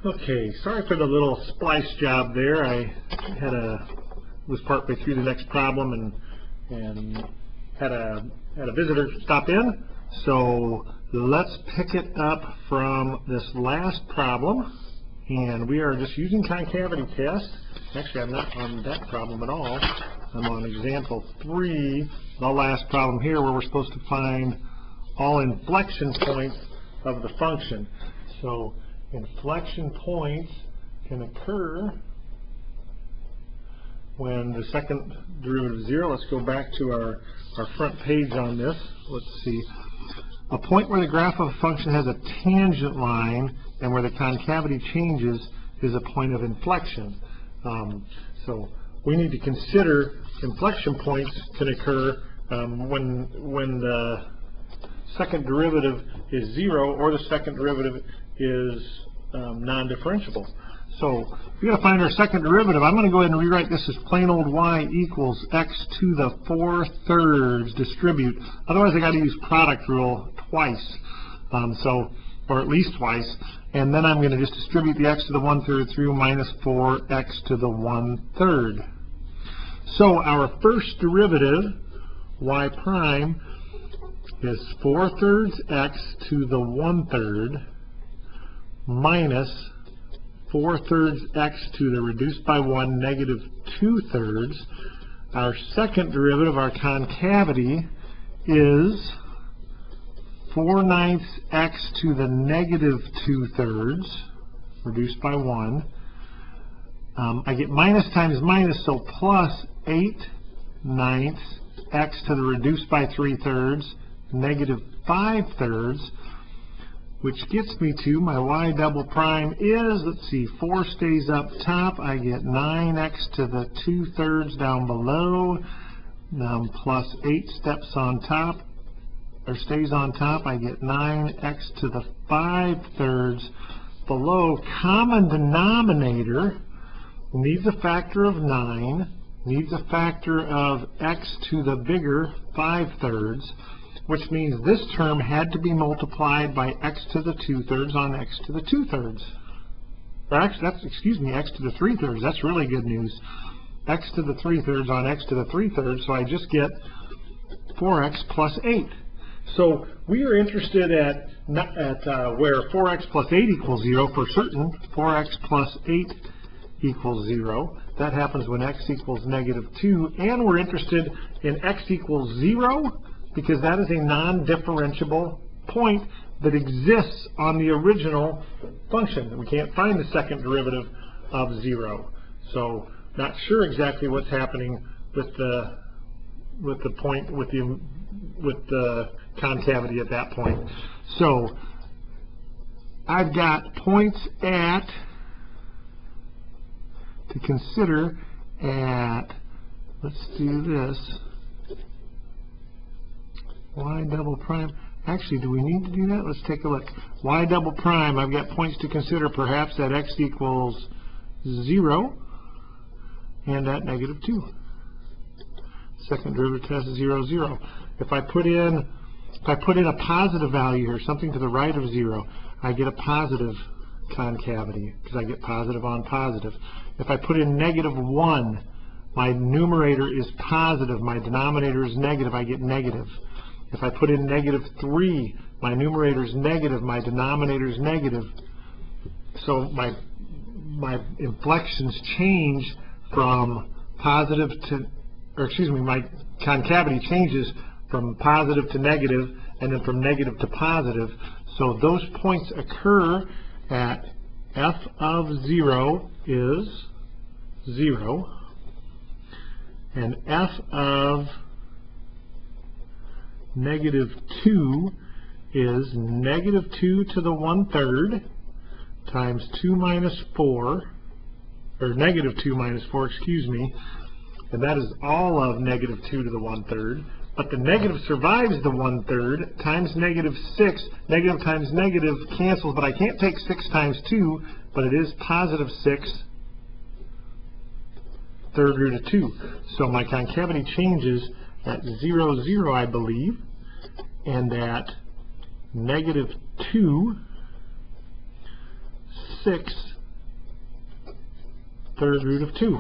Okay, sorry for the little splice job there. I was partway through the next problem and had a visitor stop in. So let's pick it up from this last problem, and we are just using concavity test. Actually, I'm not on that problem at all. I'm on example 3, the last problem here, where we're supposed to find all inflection points of the function. So inflection points can occur when the second derivative is 0. Let's go back to our front page on this. Let's see. A point where the graph of a function has a tangent line and where the concavity changes is a point of inflection. So we need to consider inflection points can occur when the second derivative is 0 or the second derivative is non-differentiable. So we've got to find our second derivative. I'm going to go ahead and rewrite this as plain old y equals x to the 4/3 distribute. Otherwise, I got to use product rule twice, or at least twice. And then I'm going to just distribute the x to the 1/3 through minus 4x to the 1/3. So our first derivative, y prime, is 4/3 x to the 1/3 minus 4/3 x to the reduced by 1 negative 2/3. Our second derivative, our concavity, is 4/9 x to the negative 2/3 reduced by 1. I get minus times minus, so plus 8/9 x to the reduced by 3/3 negative 5/3, which gets me to my y double prime is, let's see, 4 stays up top, I get 9x to the 2/3 down below, plus 8 steps on top, or stays on top, I get 9x to the 5/3 below. Common denominator needs a factor of 9, needs a factor of x to the bigger 5/3, which means this term had to be multiplied by x to the 2/3 on x to the 2/3. Or actually, excuse me, x to the 3/3. That's really good news. X to the 3/3 on x to the 3/3, so I just get 4x plus 8. So we are interested at where 4x plus 8 equals 0 for certain. 4x plus 8 equals 0. That happens when x equals negative 2. And we're interested in x equals 0 because that is a non-differentiable point that exists on the original function. We can't find the second derivative of 0. So not sure exactly what's happening with the point with the concavity at that point. So I've got points at to consider at, let's do this, y double prime. Actually, do we need to do that? Let's take a look. Y double prime, I've got points to consider perhaps at x equals 0 and at negative 2. Second derivative test is 0, 0. If I put in a positive value here, something to the right of 0, I get a positive concavity because I get positive on positive. If I put in negative 1, my numerator is positive, my denominator is negative, I get negative. If I put in negative 3, my numerator is negative, my denominator is negative. So my inflections change from positive to, or excuse me, my concavity changes from positive to negative and then from negative to positive. So those points occur at f of 0 is 0 and f of negative 2 is negative 2 to the 1/3 times 2 minus 4, or negative 2 minus 4, excuse me, and that is all of negative 2 to the 1/3. But the negative survives the 1/3 times negative 6. Negative times negative cancels, but I can't take 6 times 2, but it is positive 6 third root of 2. So my concavity changes at 0, 0, I believe, and at negative 2, 6 third root of 2.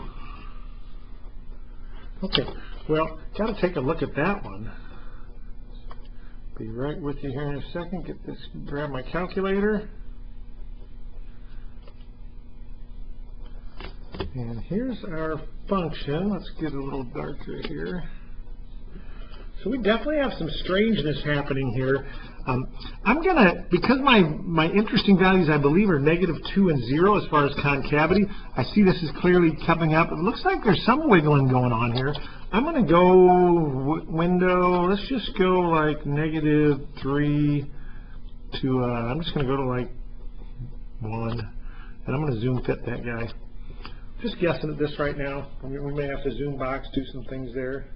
Okay, well, got to take a look at that one. Be right with you here in a second. Get this, grab my calculator. And here's our function. Let's get a little darker here. So we definitely have some strangeness happening here. I'm going to, because my interesting values I believe are -2 and 0 as far as concavity, I see this is clearly coming up. It looks like there's some wiggling going on here. I'm going to go window, let's just go like -3 to, I'm just going to go to like 1, and I'm going to zoom fit that guy. Just guessing at this right now. I mean, we may have to zoom box, do some things there.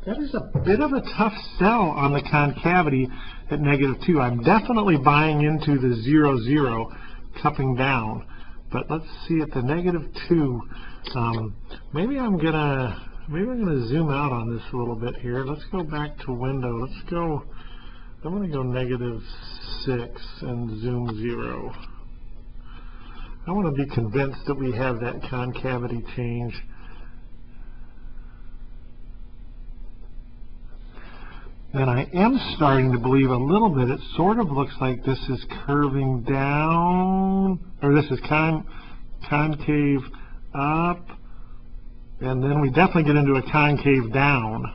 That is a bit of a tough sell on the concavity at -2. I'm definitely buying into the 0, 0 cupping down. But let's see at the -2. Maybe I'm gonna zoom out on this a little bit here. Let's go back to window. Let's go. I'm gonna go -6 and zoom 0. I want to be convinced that we have that concavity change. And I am starting to believe a little bit. It sort of looks like this is curving down, or this is concave up, and then we definitely get into a concave down.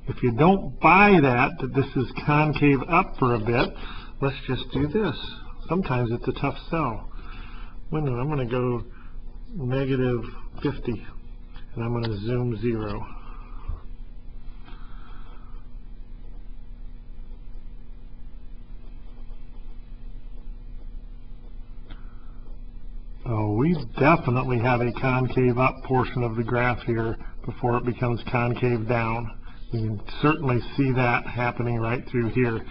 If you don't buy that this is concave up for a bit, let's just do this. Sometimes it's a tough sell. Window, I'm going to go -50, and I'm going to zoom 0. Oh, we definitely have a concave up portion of the graph here before it becomes concave down. You can certainly see that happening right through here.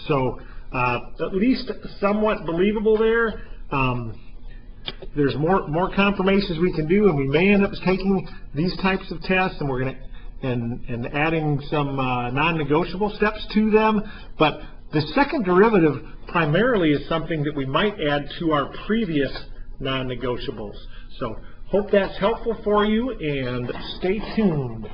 So at least somewhat believable there. There's more confirmations we can do, and we may end up taking these types of tests, and we're going to and adding some non-negotiable steps to them. But the second derivative primarily is something that we might add to our previous non-negotiables. So hope that's helpful for you, and stay tuned.